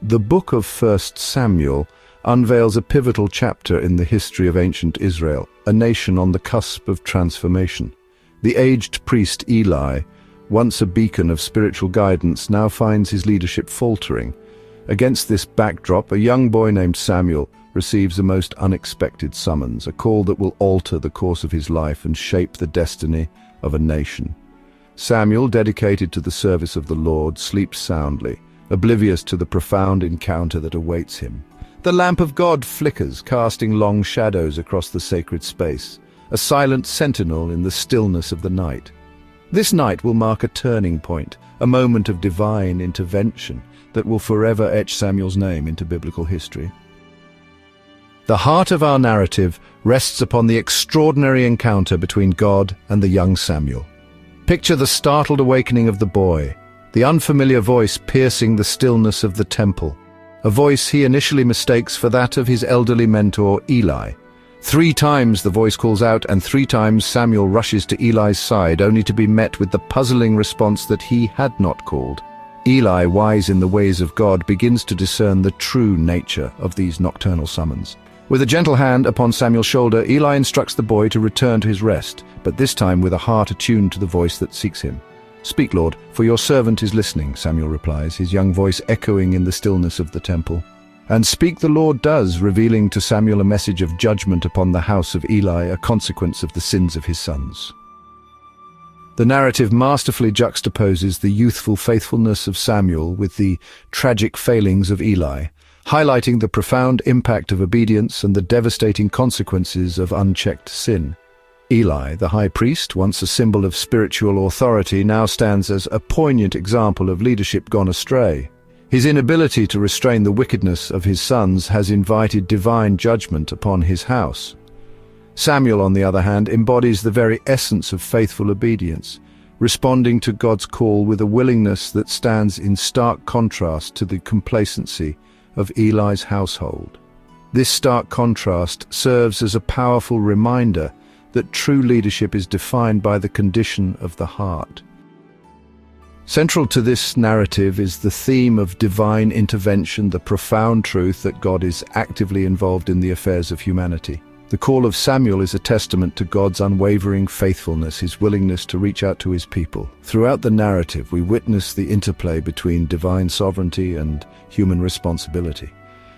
The book of 1 Samuel unveils a pivotal chapter in the history of ancient Israel, a nation on the cusp of transformation. The aged priest Eli, once a beacon of spiritual guidance, now finds his leadership faltering. Against this backdrop, a young boy named Samuel receives a most unexpected summons, a call that will alter the course of his life and shape the destiny of a nation. Samuel, dedicated to the service of the Lord, sleeps soundly, oblivious to the profound encounter that awaits him. The lamp of God flickers, casting long shadows across the sacred space, a silent sentinel in the stillness of the night. This night will mark a turning point, a moment of divine intervention that will forever etch Samuel's name into biblical history. The heart of our narrative rests upon the extraordinary encounter between God and the young Samuel. Picture the startled awakening of the boy, the unfamiliar voice piercing the stillness of the temple, a voice he initially mistakes for that of his elderly mentor, Eli. 3 times the voice calls out, and 3 times Samuel rushes to Eli's side, only to be met with the puzzling response that he had not called. Eli, wise in the ways of God, begins to discern the true nature of these nocturnal summons. With a gentle hand upon Samuel's shoulder, Eli instructs the boy to return to his rest, but this time with a heart attuned to the voice that seeks him. "Speak, Lord, for your servant is listening," Samuel replies, his young voice echoing in the stillness of the temple. And speak the Lord does, revealing to Samuel a message of judgment upon the house of Eli, a consequence of the sins of his sons. The narrative masterfully juxtaposes the youthful faithfulness of Samuel with the tragic failings of Eli, highlighting the profound impact of obedience and the devastating consequences of unchecked sin. Eli, the high priest, once a symbol of spiritual authority, now stands as a poignant example of leadership gone astray. His inability to restrain the wickedness of his sons has invited divine judgment upon his house. Samuel, on the other hand, embodies the very essence of faithful obedience, responding to God's call with a willingness that stands in stark contrast to the complacency of Eli's household. This stark contrast serves as a powerful reminder that true leadership is defined by the condition of the heart. Central to this narrative is the theme of divine intervention, the profound truth that God is actively involved in the affairs of humanity. The call of Samuel is a testament to God's unwavering faithfulness, his willingness to reach out to his people. Throughout the narrative, we witness the interplay between divine sovereignty and human responsibility.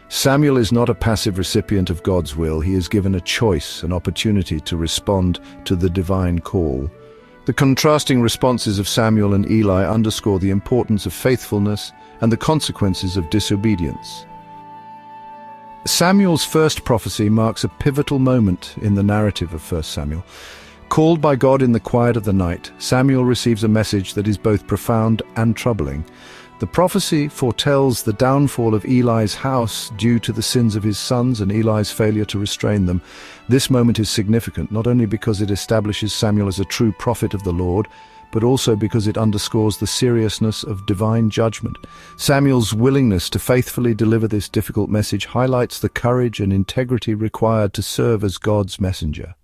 Samuel is not a passive recipient of God's will. He is given a choice, an opportunity to respond to the divine call. The contrasting responses of Samuel and Eli underscore the importance of faithfulness and the consequences of disobedience. Samuel's first prophecy marks a pivotal moment in the narrative of 1 Samuel. Called by God in the quiet of the night, Samuel receives a message that is both profound and troubling. The prophecy foretells the downfall of Eli's house due to the sins of his sons and Eli's failure to restrain them. This moment is significant, not only because it establishes Samuel as a true prophet of the Lord, but also because it underscores the seriousness of divine judgment. Samuel's willingness to faithfully deliver this difficult message highlights the courage and integrity required to serve as God's messenger.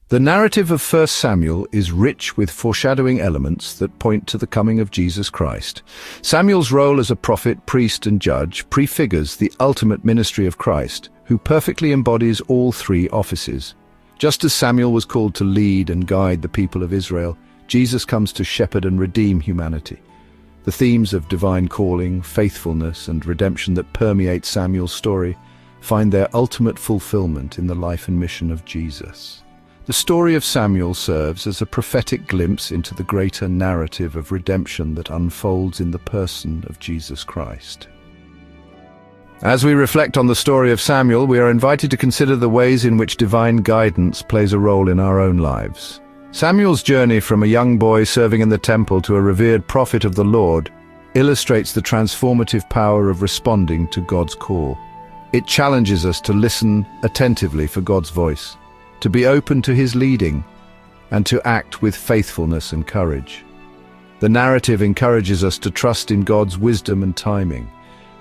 The narrative of 1 Samuel is rich with foreshadowing elements that point to the coming of Jesus Christ. Samuel's role as a prophet, priest, and judge prefigures the ultimate ministry of Christ, who perfectly embodies all 3 offices. Just as Samuel was called to lead and guide the people of Israel, Jesus comes to shepherd and redeem humanity. The themes of divine calling, faithfulness, and redemption that permeate Samuel's story find their ultimate fulfillment in the life and mission of Jesus. The story of Samuel serves as a prophetic glimpse into the greater narrative of redemption that unfolds in the person of Jesus Christ. As we reflect on the story of Samuel, we are invited to consider the ways in which divine guidance plays a role in our own lives. Samuel's journey from a young boy serving in the temple to a revered prophet of the Lord illustrates the transformative power of responding to God's call. It challenges us to listen attentively for God's voice, to be open to his leading, and to act with faithfulness and courage. The narrative encourages us to trust in God's wisdom and timing,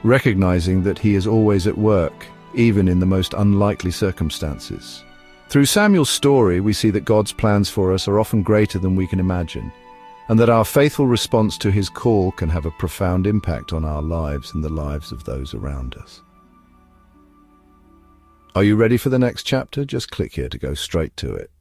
recognizing that he is always at work, even in the most unlikely circumstances. Through Samuel's story, we see that God's plans for us are often greater than we can imagine. and that our faithful response to his call can have a profound impact on our lives and the lives of those around us. Are you ready for the next chapter? Just click here to go straight to it.